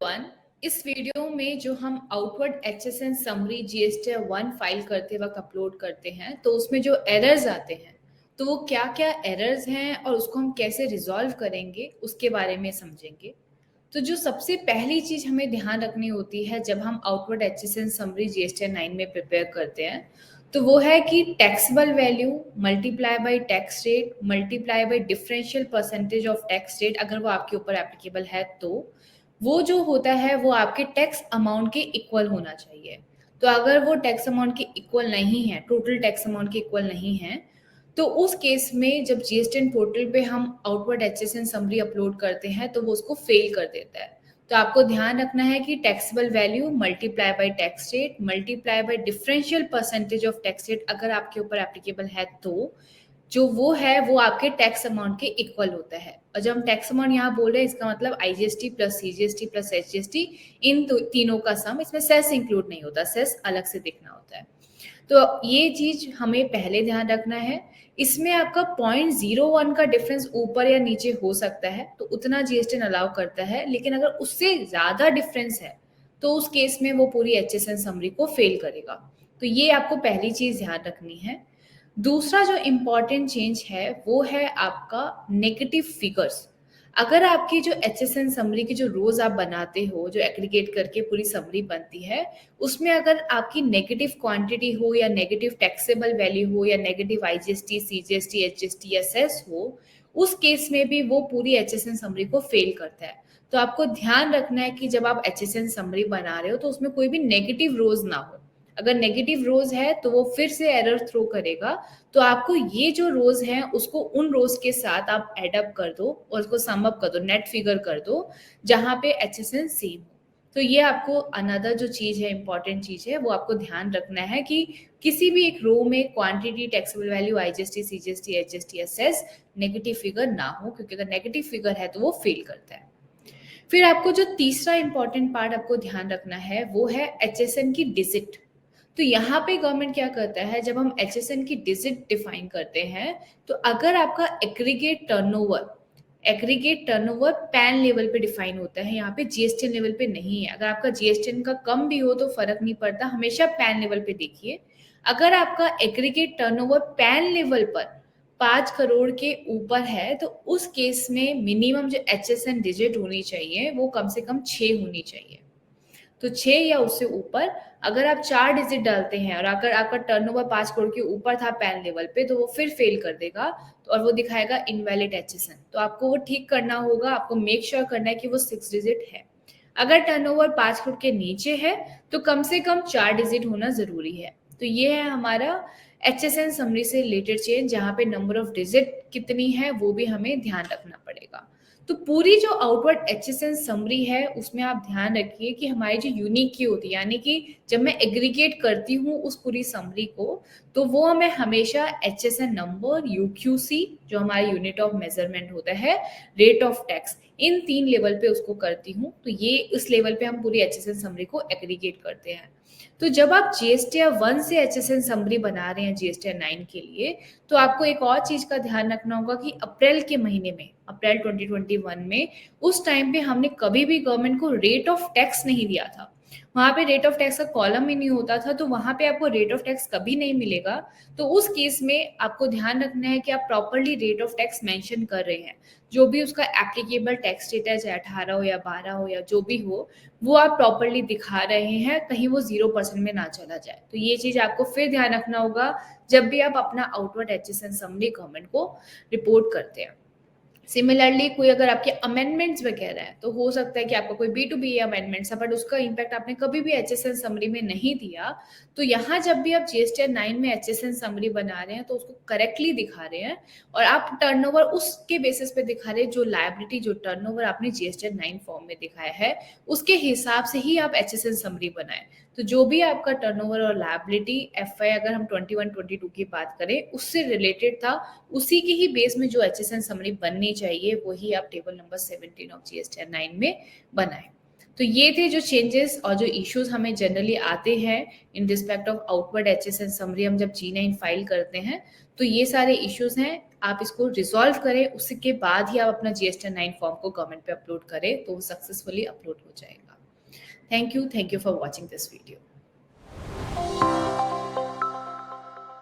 Everyone, इस video में जो हम outward HSN summary GST 1 file करते वक्त अपलोड करते हैं तो उसमें जो एरर्स आते हैं तो वो क्या क्या एरर्स हैं और उसको हम कैसे रिजॉल्व करेंगे उसके बारे में समझेंगे। तो जो सबसे पहली चीज हमें ध्यान रखनी होती है जब हम आउटवर्ड एचएसएन समरी जीएसटी 9 में प्रिपेयर करते हैं तो वो है कि taxable value multiply by tax rate multiply by differential percentage of tax rate, अगर वो आपके ऊपर एप्लीकेबल है तो वो जो होता है वो आपके टैक्स अमाउंट के इक्वल होना चाहिए। तो अगर वो टैक्स अमाउंट के इक्वल नहीं है, टोटल टैक्स अमाउंट के इक्वल नहीं है, तो उस केस में जब जीएसटी पोर्टल पे हम आउटवर्ड एचएसएन समरी अपलोड करते हैं तो वो उसको फेल कर देता है। तो आपको ध्यान रखना है कि taxable value multiply by tax rate multiply by differential percentage of tax rate अगर आपके ऊपर एप्लीकेबल है तो जो वो है वो आपके टैक्स अमाउंट के इक्वल होता है। और जब हम टैक्स अमाउंट यहाँ बोल रहे हैं इसका मतलब IGST plus CGST plus HGST इन तीनों का सम, इसमें सेस इंक्लूड नहीं होता, सेस अलग से दिखना होता है। तो ये चीज हमें पहले ध्यान रखना है। इसमें आपका 0.01 का डिफरेंस ऊपर या नीचे हो सकता है तो उतना जीएसटी अलाउ करता है, लेकिन अगर उससे ज्यादा डिफरेंस है तो उस केस में वो पूरी एचएसएन समरी को फेल करेगा। तो ये आपको पहली चीज ध्यान रखनी है। दूसरा जो इम्पोर्टेंट चेंज है वो है आपका नेगेटिव फिगर्स। अगर आपकी जो एचएसएन समरी की जो रोज आप बनाते हो, जो एग्रीगेट करके पूरी समरी बनती है, उसमें अगर आपकी नेगेटिव क्वांटिटी हो या नेगेटिव टैक्सेबल वैल्यू हो या नेगेटिव आईजीएसटी सीजीएसटी एचजीएसटी या सेस हो, उस केस में भी वो पूरी एचएसएन समरी को फेल करता है। तो आपको ध्यान रखना है कि जब आप एचएसएन समरी बना रहे हो तो उसमें कोई भी नेगेटिव रोज ना हो। अगर नेगेटिव रोज है तो वो फिर से एरर थ्रो करेगा। तो आपको ये जो रोज हैं उसको उन रोज के साथ आप एडअप कर दो और उसको सम अप कर दो, नेट फिगर कर दो जहां पे एचएसएन सेम हो। तो ये आपको अनदर जो चीज है, इंपॉर्टेंट चीज है, वो आपको ध्यान रखना है कि किसी भी एक रो में quantity taxable value IGST CGST HGST cess negative figure ना हो, क्योंकि अगर नेगेटिव फिगर है तो वो फेल करता है। फिर आपको जो तीसरा इंपॉर्टेंट पार्ट आपको ध्यान रखना है वो है एचएसएन की डिजिट। तो यहाँ पे गवर्नमेंट क्या करता है, जब हम एचएसएन की डिजिट डिफाइन करते हैं तो अगर आपका एग्रीगेट टर्नओवर पैन लेवल पे डिफाइन होता है, यहाँ पे जीएसटी लेवल पे नहीं है। अगर आपका जीएसटी का कम भी हो तो फर्क नहीं पड़ता, हमेशा पैन लेवल पे देखिए। अगर आपका एग्रीगेट टर्नओवर पैन लेवल पर 5 करोड़ के ऊपर है तो उस केस में मिनिमम जो एचएसएन डिजिट होनी चाहिए वो कम से कम 6 होनी चाहिए। तो 6 या उससे ऊपर अगर आप 4 डिजिट डालते हैं और अगर आपका टर्नओवर 5 करोड़ के ऊपर था पैन लेवल पे तो वो फिर फेल कर देगा। तो और वो दिखाएगा इनवैलिड एचएसएन। तो आपको वो ठीक करना होगा, आपको मेक श्योर करना है कि वो 6 डिजिट है। अगर टर्नओवर 5 करोड़ के नीचे है तो कम से कम 4 डिजिट होना जरूरी है। तो ये है हमारा एचएसएन समरी से रिलेटेड चेंज, जहाँ पे नंबर ऑफ डिजिट कितनी है वो भी हमें ध्यान रखना पड़ेगा। तो पूरी जो आउटवर्ड एचएसएन समरी है उसमें आप ध्यान रखिए कि हमारी जो यूनिक की होती है, यानी कि जब मैं एग्रीगेट करती हूँ उस पूरी समरी को तो वो हमें हमेशा एचएसएन नंबर, यूक्यूसी जो हमारा यूनिट ऑफ मेजरमेंट होता है, rate of tax, in 3 level पे उसको करती हूँ। तो ये उस लेवल पे हम पूरी एचएसएन समरी को एग्रीगेट करते हैं। तो जब आप जीएसटी 1 से एचएसएन समरी बना रहे हैं जीएसटी 9 के लिए, तो आपको एक और चीज का ध्यान रखना होगा कि अप्रैल के महीने में, अप्रैल 2021 में, उस टाइम पे हमने कभी भी गवर्नमेंट को रेट ऑफ टैक्स नहीं दिया था। वहां पे रेट ऑफ टैक्स का कॉलम ही नहीं होता था, तो वहां पे आपको रेट ऑफ टैक्स कभी नहीं मिलेगा। तो उस केस में आपको ध्यान रखना है कि आप properly rate of tax mention कर रहे हैं। जो भी उसका एप्लीकेबल टैक्स रेट है, चाहे 18 हो या 12 हो या जो भी हो, वो आप प्रॉपरली दिखा रहे हैं, कहीं वो 0% में ना चला जाए। तो ये चीज आपको फिर ध्यान रखना होगा जब भी आप अपना आउटवर्ड एचएसएन समरी गवर्नमेंट को रिपोर्ट करते हैं। सिमिलरली कोई अगर आपके अमेंडमेंट्स वगैरह है तो हो सकता है कि आपका कोई B2B अमेंडमेंट्स है बट उसका इम्पैक्ट आपने कभी भी एचएसएन समरी में नहीं दिया। तो यहाँ जब भी आप जीएसटी 9 में एचएसएन समरी बना रहे हैं तो उसको करेक्टली दिखा रहे हैं और आप टर्नओवर उसके बेसिस पे दिखा रहे हैं, जो लायबिलिटी, जो टर्नओवर आपने जीएसटी 9 फॉर्म में दिखाया है उसके हिसाब से ही आप एचएसएन समरी बनाए। तो जो भी आपका टर्नओवर और लायबिलिटी एफआई, अगर हम 21-22 की बात करें, उससे रिलेटेड था, उसी के ही बेस में जो एचएसएन समरी बननी चाहिए वही आप टेबल नंबर 17 ऑफ जीएसटी 9 में बनाए। तो ये थे जो चेंजेस और जो इश्यूज हमें जनरली आते हैं in respect of outward HSN summary हम जब G9 फाइल करते हैं। तो ये सारे इश्यूज हैं, आप इसको रिजॉल्व करें, उसके बाद ही आप अपना जीएसटी 9 फॉर्म को गवर्नमेंट पे अपलोड करें तो वो सक्सेसफुली अपलोड हो जाएगा। Thank you for watching this video.